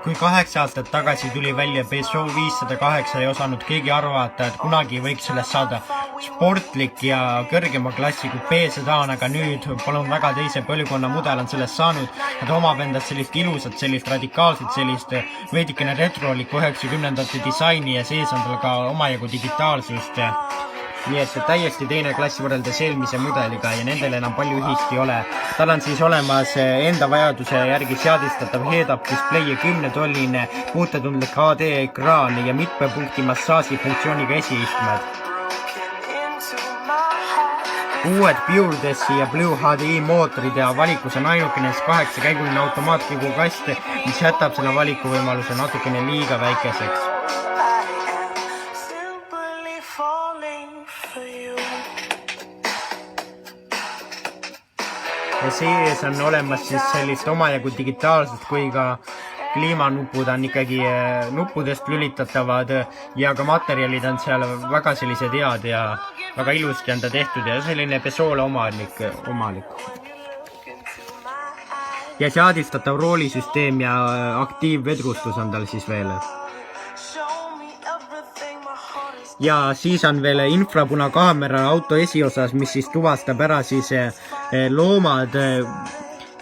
Kui 8 aastat tagasi tuli välja Peugeot 508 ei osanud keegi arvata, et kunagi võiks sellest saada sportlik ja kõrgema klassi kupeesedaan, aga nüüd palun väga teise põlvkonna mudel on sellest saanud, et omab endast sellist ilusat, sellist radikaalset, sellist veidikene retrolikku 90ndate disaini ja sees on tal ka omajagu digitaalsust. Nii et täiesti teine klass võrreldes eelmise mudeliga ja nendel enam palju ühist ei ole. Tal on siis olemas enda vajaduse järgi seadistatav head-up display ja 10-tolline puutetundlik HD ekraan ja mitme punkti massaaži funktsiooniga esiistmed. Uued PureDessi ja Blue HDI mootorid ja valikus on ainukene 8-käiguline automaatkäigu kast, mis jätab selle valikuvõimaluse natukene liiga väikeseks. Ja sees on olemas siis sellist omajagu digitaalsust, kui ka kliimanupud on ikkagi nuppudest lülitatavad ja ka materjalid on seal väga sellised head ja väga ilusti on ta tehtud ja selline Peugeot'le omalik. Ja seadistatav roolisüsteem ja aktiivvedrustus on tal siis veel. Ja siis on veel infrapunakaamera auto esiosas, mis siis tuvastab ära siis loomad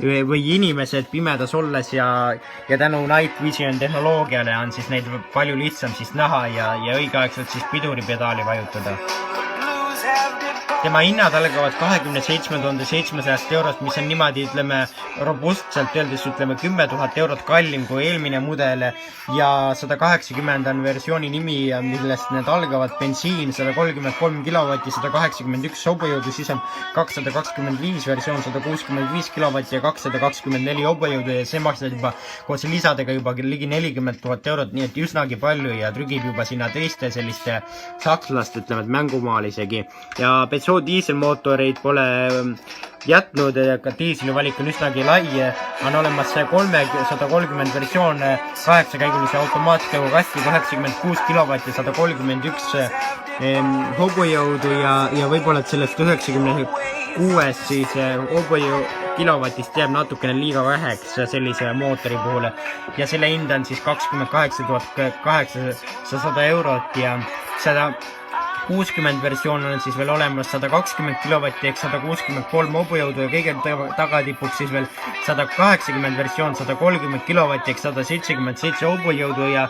või inimesed pimedas olles ja tänu Night Vision tehnoloogiale on siis neid palju lihtsam siis näha ja õigeaegselt siis piduripedaali vajutada. Tema hinnad algavad 27 700 eurost, mis on niimoodi, ütleme, robustselt öeldes, ütleme, 10 000 eurot kallim kui eelmine mudel ja 180 on versiooni nimi, millest need algavad bensiin, 133 kW, 181 hobujõudu, siis on 225 versioon, 165 kW ja 224 hobujõudu ja see maksab juba koos lisadega juba ligi 40 000 eurot, nii et üsnagi palju ja trügib juba sinna teiste selliste sakslaste, ütleme, mängumaal isegi. Ja Peugeot diiselmootoreid pole jätnud, ka diiselivalik on üsnagi lai, on olemas 130 versioon 8-käigulise automaatkäigu kasti, 86 kW ja 131 hobujõudu ja võib-olla, et sellest 96 siis kilovatist jääb natukene liiga väheks sellise mootori puhul ja selle hind on siis 28 800 eurot ja 160 versioon on siis veel olemas 120 kW ehk 163 hobujõudu ja kõige tagatipuks siis veel 180 versioon 130 kW ehk 177 hobujõudu ja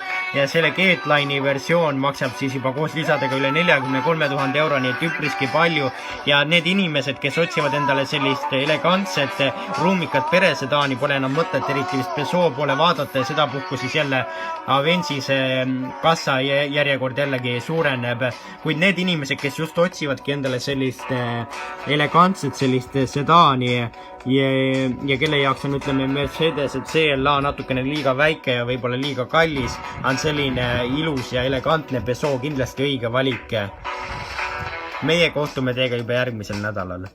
selle G-Line'i versioon maksab siis juba koos lisadega üle 43 000 euro, nii et üpriski palju ja need inimesed, kes otsivad endale sellist elegantset ruumikat peresedaani, pole enam mõtet eriti vist Peugeot poole vaadata ja sedapuhku siis jälle Avensis kassa järjekord jällegi suureneb, kuid need inimesed, kes just otsivadki endale sellist elegantset sellist sedaani ja kelle jaoks on, ütleme, Mercedes CLA natukene liiga väike ja võib-olla liiga kallis, on selline ilus ja elegantne Peugeot kindlasti õige valik. Meie kohtume teiega juba järgmisel nädalal.